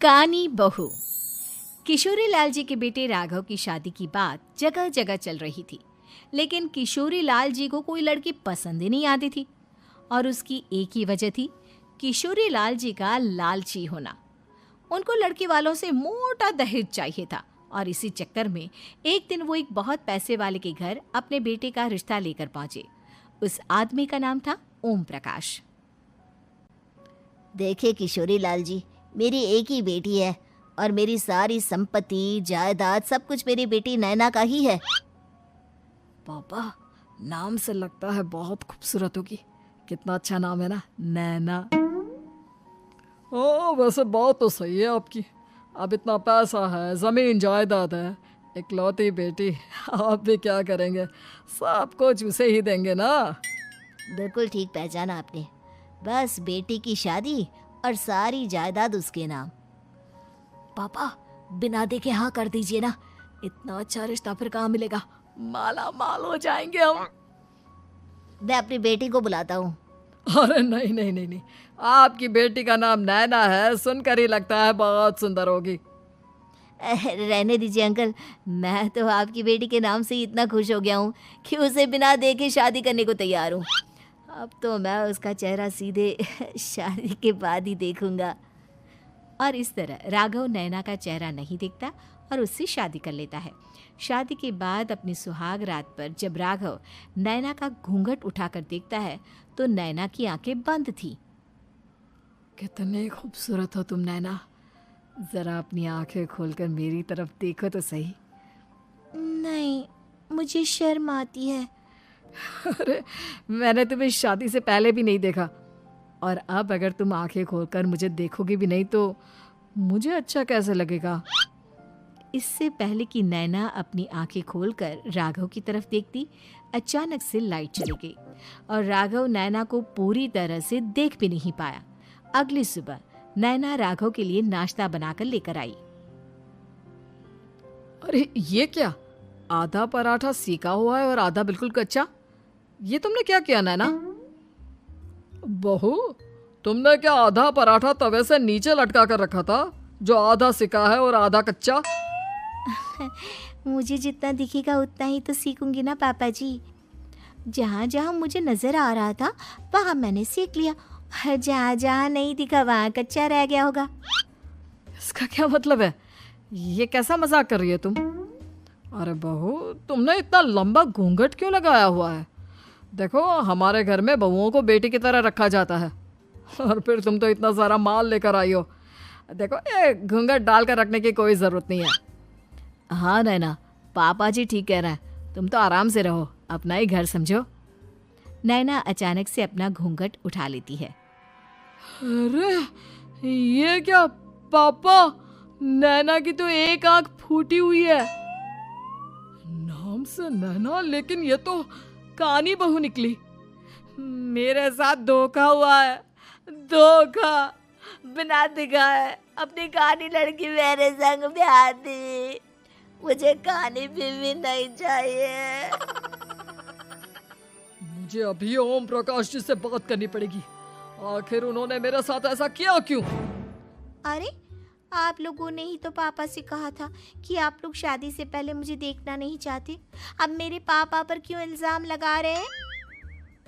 कानी बहू। किशोरी लाल जी के बेटे राघव की शादी की बात जगह जगह चल रही थी, लेकिन किशोरी लाल जी को कोई लड़की पसंद ही नहीं आती थी। और उसकी एक ही वजह थी, किशोरी लाल जी का लालची होना। उनको लड़की वालों से मोटा दहेज चाहिए था और इसी चक्कर में एक दिन वो एक बहुत पैसे वाले के घर अपने बेटे का रिश्ता लेकर पहुंचे। उस आदमी का नाम था ओम प्रकाश। देखे किशोरी लाल जी, मेरी एक ही बेटी है और मेरी सारी संपत्ति जायदाद सब कुछ मेरी बेटी नैना का ही है। पापा, नाम से लगता है बहुत खूबसूरत होगी। कितना अच्छा नाम है ना, नैना। ओ, वैसे बात तो सही है आपकी। अब इतना पैसा है, जमीन जायदाद है, इकलौती बेटी, आप भी क्या करेंगे? सब कुछ उसे ही देंगे ना। बिल्कुल ठीक पहचाना आपने। बस बेटी की शादी और सारी जायदाद उसके नाम। पापा, बिना देखे हाँ कर दीजिए ना। इतना अच्छा रिश्ता फिर कहाँ मिलेगा? माला माल हो जाएंगे हम। मैं अपनी बेटी को बुलाता हूँ। अरे नहीं नहीं नहीं नहीं, आपकी बेटी का नाम नैना है, सुनकर ही लगता है बहुत सुंदर होगी। रहने दीजिए अंकल, मैं तो आपकी बेटी के नाम से ही इतना खुश हो गया हूँ कि उसे बिना देखे शादी करने को तैयार हूँ। अब तो मैं उसका चेहरा सीधे शादी के बाद ही देखूंगा। और इस तरह राघव नैना का चेहरा नहीं देखता और उससे शादी कर लेता है। शादी के बाद अपनी सुहाग रात पर जब राघव नैना का घूंघट उठाकर देखता है तो नैना की आंखें बंद थी। कितनी खूबसूरत हो तुम नैना, जरा अपनी आंखें खोलकर मेरी तरफ देखो तो सही। नहीं, मुझे शर्म आती है। अरे, मैंने तुम्हें शादी से पहले भी नहीं देखा, और अब अगर तुम आंखें खोलकर मुझे देखोगी भी नहीं तो मुझे अच्छा कैसे लगेगा? इससे पहले कि नैना अपनी आंखें खोलकर राघव की तरफ देखती, अचानक से लाइट चली गई और राघव नैना को पूरी तरह से देख भी नहीं पाया। अगली सुबह नैना राघव के लिए नाश्ता बनाकर लेकर आई। अरे ये क्या, आधा पराठा सीका हुआ है और आधा बिल्कुल कच्चा। ये तुमने क्या किया नैना? बहू, तुमने क्या आधा पराठा तवे से नीचे लटका कर रखा था, जो आधा सिका है और आधा कच्चा? मुझे जितना दिखेगा उतना ही तो सीखूंगी ना पापा जी। जहाँ जहाँ मुझे नजर आ रहा था वहाँ मैंने सीख लिया, जहाँ जहाँ नहीं दिखा वहाँ कच्चा रह गया होगा। इसका क्या मतलब है? ये कैसा मजाक कर रही है तुम? अरे बहू, तुमने इतना लंबा घूंघट क्यों लगाया हुआ है? देखो, हमारे घर में बहुओं को बेटी की तरह रखा जाता है, और फिर तुम तो इतना सारा माल लेकर आई हो। देखो, ये घूंघट डालकर रखने की कोई ज़रूरत नहीं है। हाँ नैना, पापा जी ठीक कह रहे हैं, तुम तो आराम से रहो, अपना ही घर समझो। नैना अचानक से अपना घूंघट उठा लेती है। अरे ये क्या पापा, नैना की तो एक आंख फूटी हुई है। नाम से नैना, लेकिन ये तो कानी बहू निकली। मेरे साथ धोखा हुआ है, धोखा। बिना दिखाए अपनी कानी लड़की मेरे संग ब्याह दी। मुझे कानी बीवी नहीं चाहिए। मुझे अभी ओम प्रकाश जी से बात करनी पड़ेगी। आखिर उन्होंने मेरे साथ ऐसा किया क्यों? अरे, आप लोगों ने ही तो पापा से कहा था कि आप लोग शादी से पहले मुझे देखना नहीं चाहते। अब मेरे पापा पर क्यों इल्जाम लगा रहे हैं?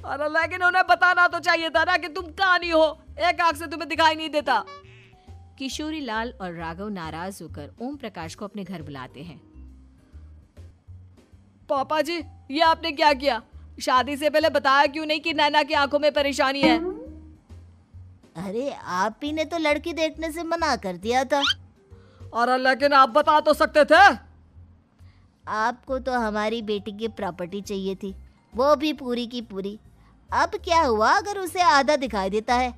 अरे लेकिन उन्हें बताना तो चाहिए था ना कि तुम कानी हो, एक आंख से तुम्हें दिखाई नहीं देता। किशोरी लाल और राघव नाराज होकर ओम प्रकाश को अपने घर बुलाते हैं। पापा जी, ये आपने क्या किया? शादी से पहले बताया क्यों नहीं कि नैना की आंखों में परेशानी है? अरे, आप ही ने तो लड़की देखने से मना कर दिया था। अरे लेकिन आप बता तो सकते थे। आपको तो हमारी बेटी की प्रॉपर्टी चाहिए थी, वो भी पूरी की पूरी। अब क्या हुआ अगर उसे आधा दिखाई देता है?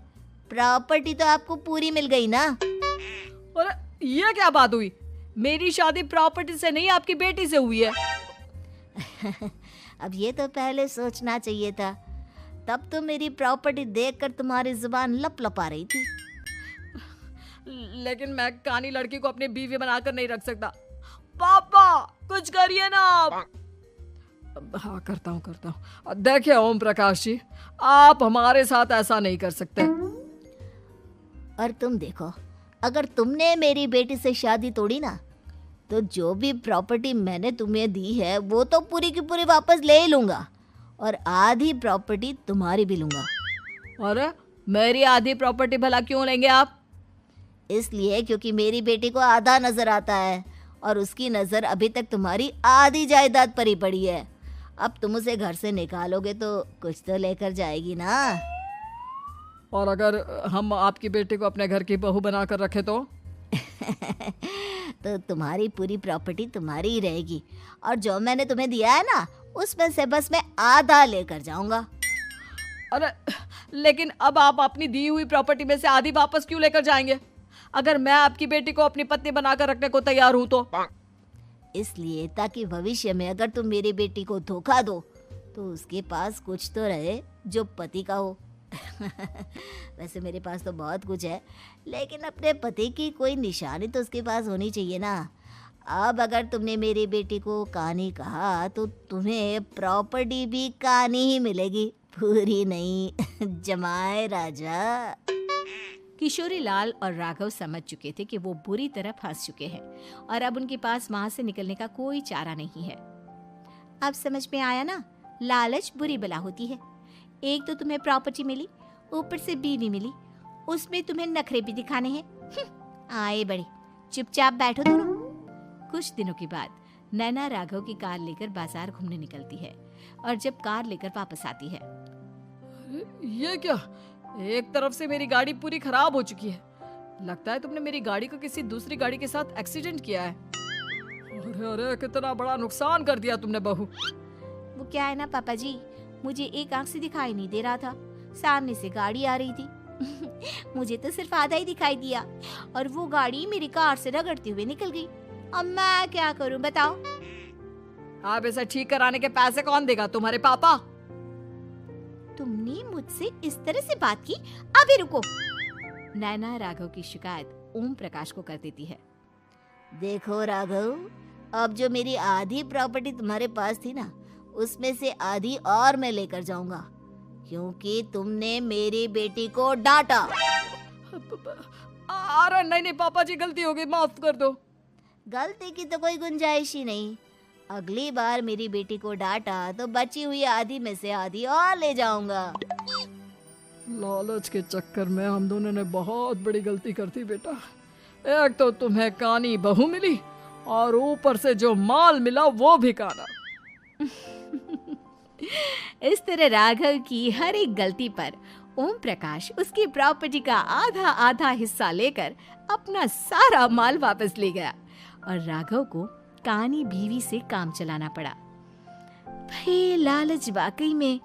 प्रॉपर्टी तो आपको पूरी मिल गई ना। अरे ये क्या बात हुई? मेरी शादी प्रॉपर्टी से नहीं, आपकी बेटी से हुई है। अब ये तो पहले सोचना चाहिए था, तब तो मेरी प्रॉपर्टी देखकर तुम्हारी जुबान लप लप आ रही थी। लेकिन मैं कानी लड़की को अपनी बीवी बनाकर नहीं रख सकता। पापा, कुछ करिए ना आप। हाँ, करता हूँ। देखिए ओम प्रकाश जी, आप हमारे साथ ऐसा नहीं कर सकते। और तुम देखो, अगर तुमने मेरी बेटी से शादी तोड़ी ना, तो जो भी प्रॉपर्टी मैंने तुम्हें दी है वो तो पूरी की पूरी वापस ले ही लूँगा, और आधी प्रॉपर्टी तुम्हारी भी लूँगा। अरे मेरी आधी प्रॉपर्टी भला क्यों लेंगे आप? इसलिए क्योंकि मेरी बेटी को आधा नज़र आता है और उसकी नज़र अभी तक तुम्हारी आधी जायदाद पर ही पड़ी है। अब तुम उसे घर से निकालोगे तो कुछ तो लेकर जाएगी ना। और अगर हम आपकी बेटी को अपने घर की बहू बना कर रखे तो? तो तुम्हारी पूरी प्रॉपर्टी तुम्हारी ही रहेगी, और जो मैंने तुम्हें दिया है ना, उसमें से बस मैं आधा लेकर जाऊंगा। अरे लेकिन अब आप अपनी दी हुई प्रॉपर्टी में से आधी वापस क्यों लेकर जाएंगे? अगर मैं आपकी बेटी को अपनी पत्नी बनाकर रखने को तैयार हूं तो? इसलिए ताकि भविष्य में अगर तुम मेरी बेटी को धोखा दो तो उसके पास कुछ तो रहे जो पति का हो। वैसे मेरे पास तो बहुत कुछ है, लेकिन अपने पति की कोई निशानी तो उसके पास होनी चाहिए ना। अब अगर तुमने मेरी बेटी को कानी कहा तो तुम्हें प्रॉपर्टी भी कानी ही मिलेगी, पूरी नहीं। जमाए राजा। किशोरी लाल और राघव समझ चुके थे कि वो बुरी तरह फंस चुके हैं और अब उनके पास वहां से निकलने का कोई चारा नहीं है। अब समझ में आया ना, लालच बुरी बला होती है। एक तो तुम्हें प्रॉपर्टी मिली, ऊपर से बीवी मिली, उसमें तुम्हें नखरे भी दिखाने हैं। आए बड़े, चुपचाप बैठो दोनों। कुछ दिनों के बाद नैना राघव की कार लेकर बाजार घूमने निकलती है और जब कार लेकर वापस आती है, ये क्या? एक तरफ से मेरी गाड़ी पूरी खराब हो चुकी है। लगता है तुमने मेरी गाड़ी को किसी दूसरी गाड़ी के साथ एक्सीडेंट किया है। अरे अरे कितना बड़ा नुकसान कर दिया तुमने बहू। वो क्या है ना पापा जी, मुझे एक आंख से दिखाई नहीं दे रहा था, सामने से गाड़ी आ रही थी। मुझे तो सिर्फ आधा ही दिखाई दिया और वो गाड़ी मेरी कार से रगड़ते हुए निकल गई। अब मैं क्या करूं बताओ? आप इसे ठीक कराने के पैसे कौन देगा? तुम्हारे पापा। तुमने मुझसे इस तरह से बात की? अभी रुको। नैना राघव की शिकायत ओम प्रकाश को कर देती है। देखो राघव, अब जो मेरी आधी प्रॉपर्टी तुम्हारे पास थी ना, उसमें से आधी और मैं लेकर जाऊंगा, क्योंकि तुमने मेरी बेटी को डांटा। अरे नहीं नहीं पापा जी, गलती हो गई, माफ कर दो। गलती की तो कोई गुंजाइश ही नहीं। अगली बार मेरी बेटी को डांटा तो बची हुई आधी में से आधी और ले जाऊंगा। लालच के चक्कर में हम दोनों ने बहुत बड़ी गलती कर दी बेटा। एक तो तुम्हें कानी बहू मिली और ऊपर से जो माल मिला वो भी काना। इस तरह राघव की हर एक गलती पर ओम प्रकाश उसकी प्रॉपर्टी का आधा आधा हिस्सा लेकर अपना सारा माल वापस ले गया और राघव को कानी बीवी से काम चलाना पड़ा। भाई लालच वाकई में